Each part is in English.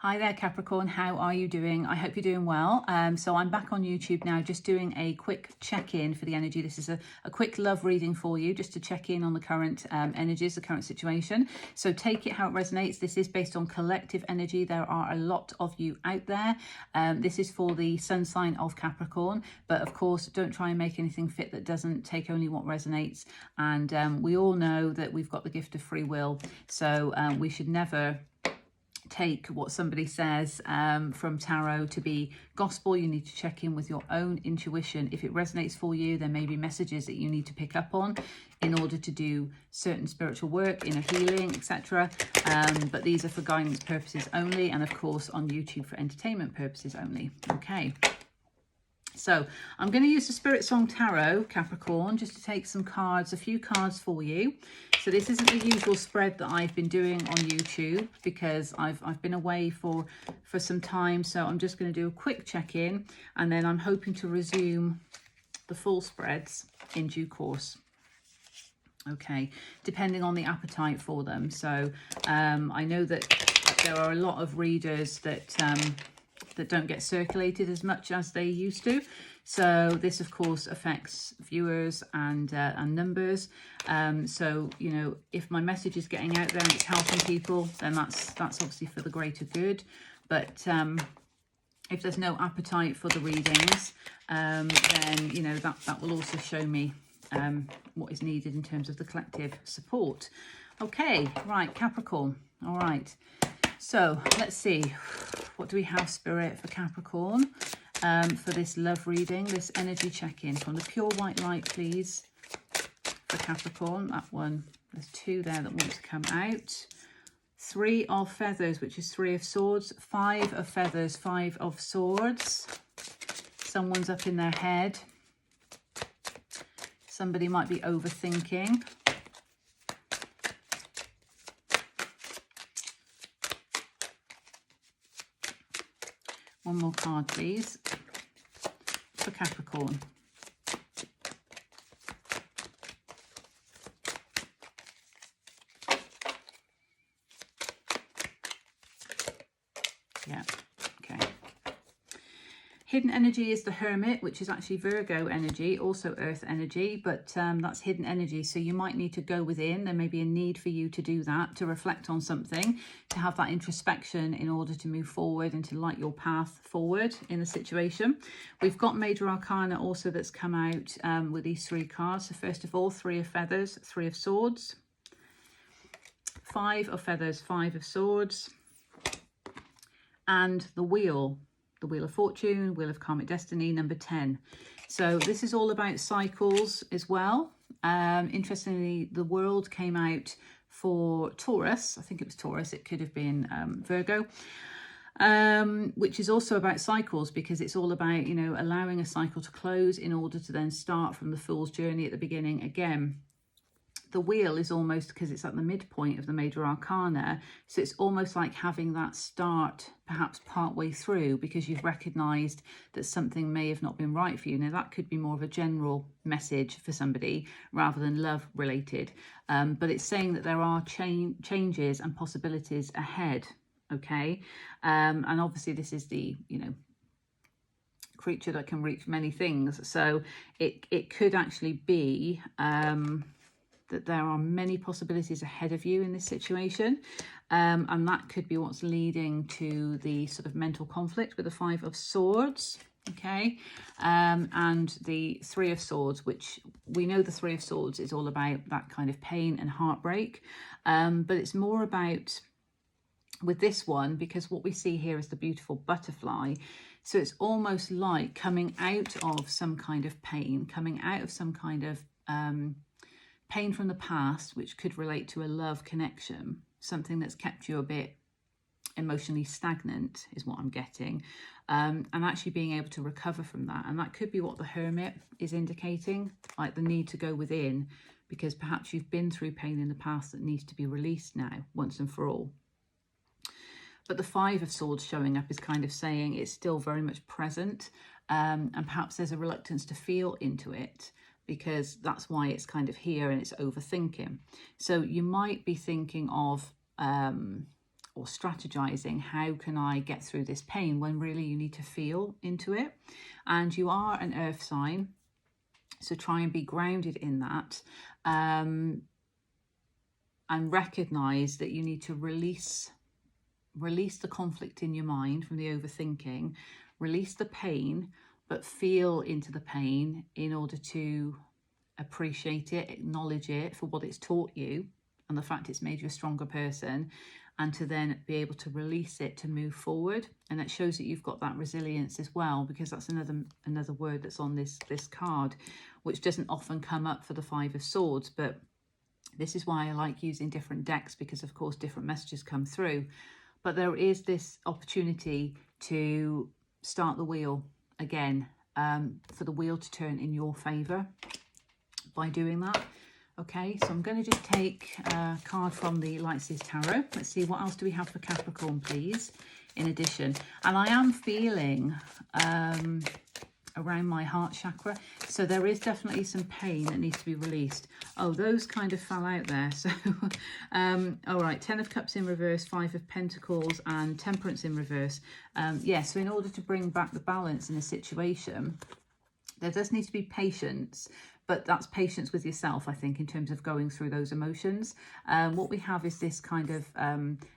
Hi there, Capricorn. How are you doing? I hope you're doing well. So I'm back on YouTube now, just doing a quick check-in for the energy. This is a quick love reading for you, just to check in on the current energies, the current situation. So take it how it resonates. This is based on collective energy. There are a lot of you out there. This is for the sun sign of Capricorn, but of course, don't try and make anything fit that doesn't. Take only what resonates. And we all know that we've got the gift of free will. So we should never take what somebody says from tarot to be gospel. You need to check in with your own intuition. If it resonates for you, there may be messages that you need to pick up on in order to do certain spiritual work, inner healing, etc. But these are for guidance purposes only, and of course on YouTube for entertainment purposes only. Okay. So I'm going to use the Spirit Song Tarot, Capricorn, just to take some cards, a few cards for you. So this isn't the usual spread that I've been doing on YouTube because I've been away for some time. So I'm just going to do a quick check-in, and then I'm hoping to resume the full spreads in due course. Okay, depending on the appetite for them. So I know that there are a lot of readers that don't get circulated as much as they used to. So this of course affects viewers and numbers. So, you know, if my message is getting out there and it's helping people, then that's obviously for the greater good. But if there's no appetite for the readings, then, you know, that will also show me what is needed in terms of the collective support. Okay, right, Capricorn. All right. So let's see, what do we have, Spirit, for Capricorn for this love reading, this energy check-in from the pure white light, please, for Capricorn. That one, there's two there that want to come out. 3 of feathers, which is 3 of swords. 5 of feathers, 5 of swords. Someone's up in their head. Somebody might be overthinking. One more card, please, for Capricorn. Yeah, okay. Hidden energy is the Hermit, which is actually Virgo energy, also earth energy, but that's hidden energy. So you might need to go within. There may be a need for you to do that, to reflect on something, to have that introspection in order to move forward and to light your path forward in the situation. We've got Major Arcana also that's come out with these 3 cards. So first of all, 3 of feathers, 3 of swords, 5 of feathers, 5 of swords, and the Wheel. The Wheel of Fortune, Wheel of Karmic Destiny, number 10. So this is all about cycles as well. Interestingly, the World came out for Taurus. I think it was Taurus. It could have been Virgo, which is also about cycles, because it's all about, you know, allowing a cycle to close in order to then start from the Fool's Journey at the beginning again. The Wheel is almost, because it's at the midpoint of the Major Arcana, so it's almost like having that start perhaps partway through, because you've recognised that something may have not been right for you. Now that could be more of a general message for somebody rather than love related, but it's saying that there are changes and possibilities ahead. Okay, and obviously this is the, you know, creature that can reach many things, so it could actually be that there are many possibilities ahead of you in this situation, and that could be what's leading to the sort of mental conflict with the 5 of swords. Okay, and the 3 of swords, which we know the 3 of swords is all about that kind of pain and heartbreak, but it's more about, with this one, because what we see here is the beautiful butterfly. So it's almost like coming out of some kind of pain, coming out of some kind of pain from the past, which could relate to a love connection, something that's kept you a bit emotionally stagnant is what I'm getting, and actually being able to recover from that. And that could be what the Hermit is indicating, like the need to go within, because perhaps you've been through pain in the past that needs to be released now once and for all. But the 5 of swords showing up is kind of saying it's still very much present, and perhaps there's a reluctance to feel into it, because that's why it's kind of here and it's overthinking. So you might be thinking of or strategizing, how can I get through this pain, when really you need to feel into it. And you are an earth sign, so try and be grounded in that, and recognize that you need to release the conflict in your mind from the overthinking, release the pain, but feel into the pain in order to appreciate it, acknowledge it for what it's taught you and the fact it's made you a stronger person, and to then be able to release it to move forward. And it shows that you've got that resilience as well, because that's another word that's on this card, which doesn't often come up for the Five of Swords. But this is why I like using different decks, because of course different messages come through. But there is this opportunity to start the wheel again, for the wheel to turn in your favor by doing that. Okay, so I'm going to just take a card from the Light Seers Tarot. Let's see, what else do we have for Capricorn, please, in addition. And I am feeling around my heart chakra, so there is definitely some pain that needs to be released. Oh, those kind of fell out there. So all right, 10 of Cups in reverse, 5 of Pentacles, and Temperance in reverse. Yeah, so in order to bring back the balance in a situation, there does need to be patience, but that's patience with yourself, I think, in terms of going through those emotions. What we have is this kind of,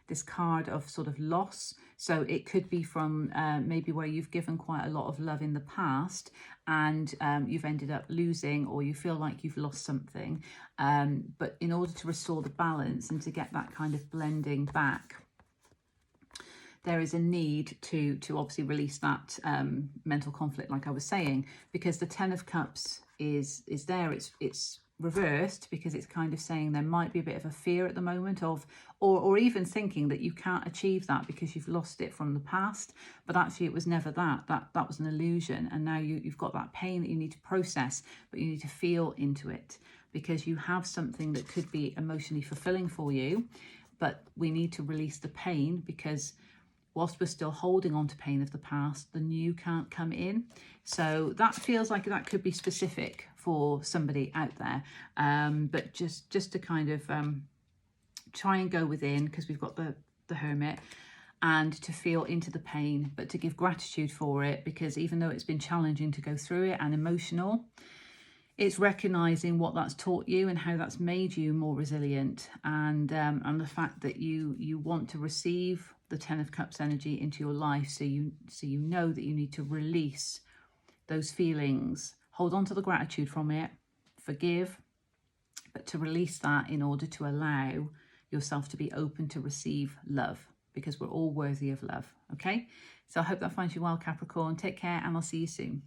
this card of sort of loss. So it could be from maybe where you've given quite a lot of love in the past, and you've ended up losing, or you feel like you've lost something. But in order to restore the balance and to get that kind of blending back, there is a need to obviously release that mental conflict, like I was saying, because the 10 of Cups is there. It's reversed because it's kind of saying there might be a bit of a fear at the moment of, or even thinking that you can't achieve that because you've lost it from the past. But actually it was never that was an illusion, and now you've got that pain that you need to process, but you need to feel into it, because you have something that could be emotionally fulfilling for you, but we need to release the pain, because whilst we're still holding on to pain of the past, the new can't come in. So that feels like that could be specific for somebody out there. But just to kind of try and go within, because we've got the Hermit, and to feel into the pain, but to give gratitude for it, because even though it's been challenging to go through it and emotional, it's recognizing what that's taught you and how that's made you more resilient, and the fact that you want to receive the 10 of Cups energy into your life, so you know that you need to release those feelings, hold on to the gratitude from it, forgive, but to release that in order to allow yourself to be open to receive love, because we're all worthy of love. Okay, so I hope that finds you well, Capricorn. Take care, and I'll see you soon.